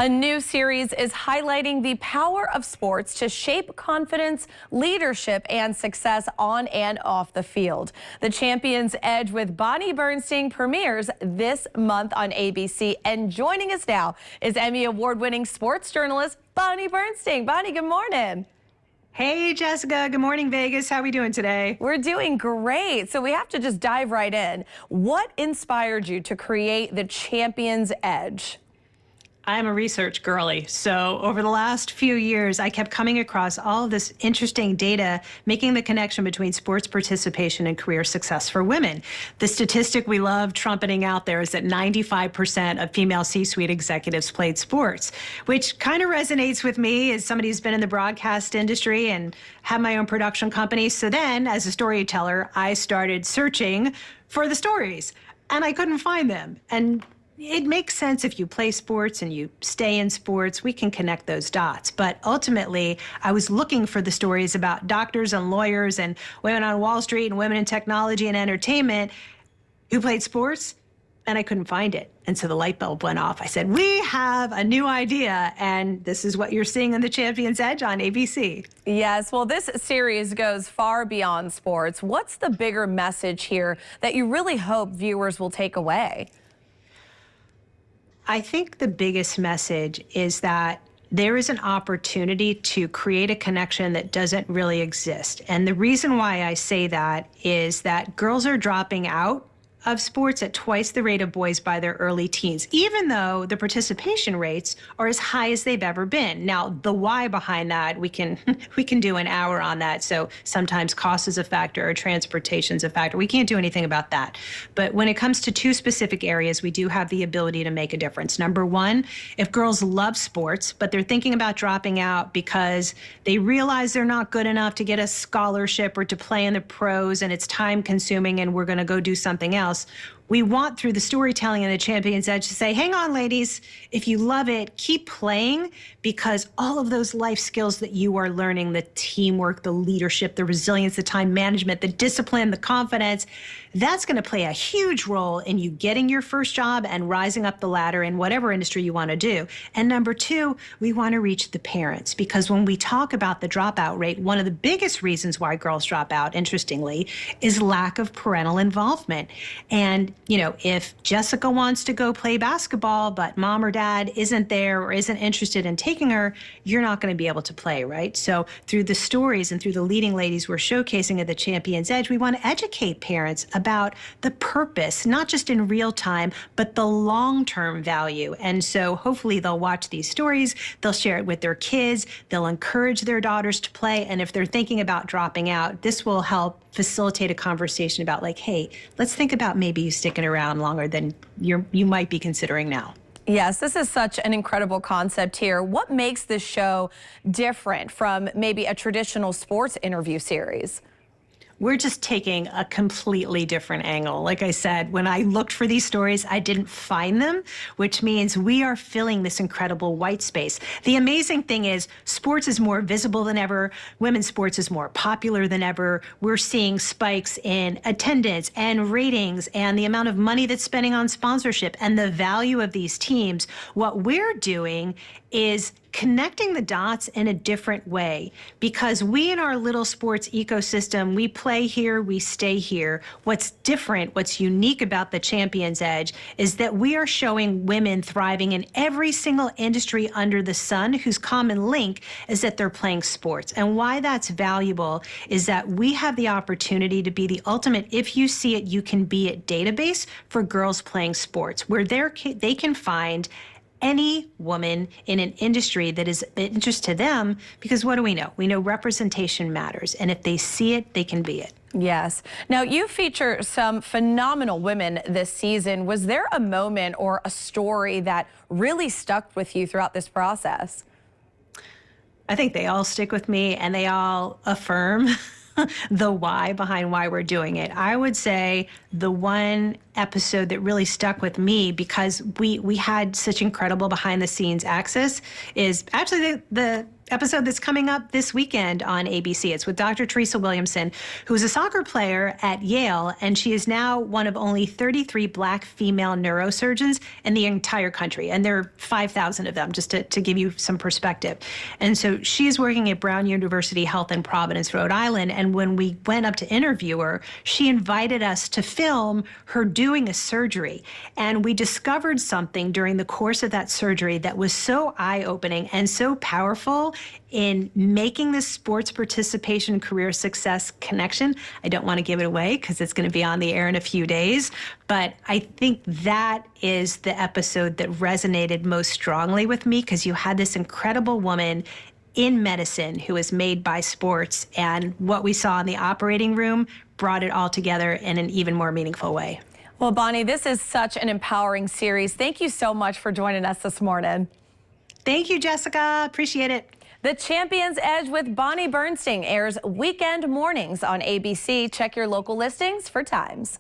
A new series is highlighting the power of sports to shape confidence, leadership, and success on and off the field. The Champion's Edge with Bonnie Bernstein premieres this month on ABC. And joining us now is Emmy Award-winning sports journalist Bonnie Bernstein. Bonnie, good morning. Hey, Jessica. Good morning, Vegas. How are we doing today? We're doing great. So we have to just dive right in. What inspired you to create the Champion's Edge? I'm a research girly, so over the last few years, I kept coming across all of this interesting data, making the connection between sports participation and career success for women. The statistic we love trumpeting out there is that 95% of female C-suite executives played sports, which kind of resonates with me as somebody who's been in the broadcast industry and have my own production company. So then, as a storyteller, I started searching for the stories, and I couldn't find them. And it makes sense if you play sports and you stay in sports, we can connect those dots. But ultimately, I was looking for the stories about doctors and lawyers and women on Wall Street and women in technology and entertainment who played sports, and I couldn't find it. And so the light bulb went off. I said, we have a new idea, and this is what you're seeing in the Champion's Edge on ABC. Yes, well, this series goes far beyond sports. What's the bigger message here that you really hope viewers will take away? I think the biggest message is that there is an opportunity to create a connection that doesn't really exist. And the reason why I say that is that girls are dropping out of sports at twice the rate of boys by their early teens, even though the participation rates are as high as they've ever been. Now, the why behind that, we can do an hour on that. So sometimes cost is a factor or transportation's a factor. We can't do anything about that. But when it comes to two specific areas, we do have the ability to make a difference. Number one, if girls love sports, but they're thinking about dropping out because they realize they're not good enough to get a scholarship or to play in the pros, and it's time consuming and we're going to go do something else, we want, through the storytelling in the Champion's Edge, to say, hang on, ladies, if you love it, keep playing, because all of those life skills that you are learning, the teamwork, the leadership, the resilience, the time management, the discipline, the confidence, that's going to play a huge role in you getting your first job and rising up the ladder in whatever industry you want to do. And number two, we want to reach the parents, because when we talk about the dropout rate, one of the biggest reasons why girls drop out, interestingly, is lack of parental involvement. And you know, if Jessica wants to go play basketball, but mom or dad isn't there or isn't interested in taking her, you're not going to be able to play, right? So through the stories and through the leading ladies we're showcasing at the Champion's Edge, we want to educate parents about the purpose, not just in real time, but the long-term value. And so hopefully they'll watch these stories, they'll share it with their kids, they'll encourage their daughters to play. And if they're thinking about dropping out, this will help facilitate a conversation about, like, hey, let's think about maybe you sticking around longer than you might be considering now. Yes, this is such an incredible concept here. What makes this show different from maybe a traditional sports interview series? We're just taking a completely different angle. Like I said, when I looked for these stories, I didn't find them, which means we are filling this incredible white space. The amazing thing is sports is more visible than ever. Women's sports is more popular than ever. We're seeing spikes in attendance and ratings and the amount of money that's spending on sponsorship and the value of these teams. What we're doing is connecting the dots in a different way, because we in our little sports ecosystem, we play here, we stay here. What's different, what's unique about the Champion's Edge is that we are showing women thriving in every single industry under the sun, whose common link is that they're playing sports. And why that's valuable is that we have the opportunity to be the ultimate if you see it, you can be it database for girls playing sports, where they can find any woman in an industry that is of interest to them, because what do we know? We know representation matters, and if they see it, they can be it. Yes. Now, you feature some phenomenal women this season. Was there a moment or a story that really stuck with you throughout this process? I think they all stick with me, and they all affirm the why behind why we're doing it. I would say the one episode that really stuck with me, because we had such incredible behind the scenes access, is actually the episode that's coming up this weekend on ABC. It's with Dr. Teresa Williamson, who's a soccer player at Yale, and she is now one of only 33 Black female neurosurgeons in the entire country. And there are 5,000 of them, just to give you some perspective. And so she's working at Brown University Health in Providence, Rhode Island. And when we went up to interview her, she invited us to film her doing a surgery. And we discovered something during the course of that surgery that was so eye-opening and so powerful in making this sports participation career success connection. I don't want to give it away because it's going to be on the air in a few days, but I think that is the episode that resonated most strongly with me, because you had this incredible woman in medicine who was made by sports, and what we saw in the operating room brought it all together in an even more meaningful way. Well, Bonnie, this is such an empowering series. Thank you so much for joining us this morning. Thank you, Jessica. Appreciate it. The Champion's Edge with Bonnie Bernstein airs weekend mornings on ABC. Check your local listings for times.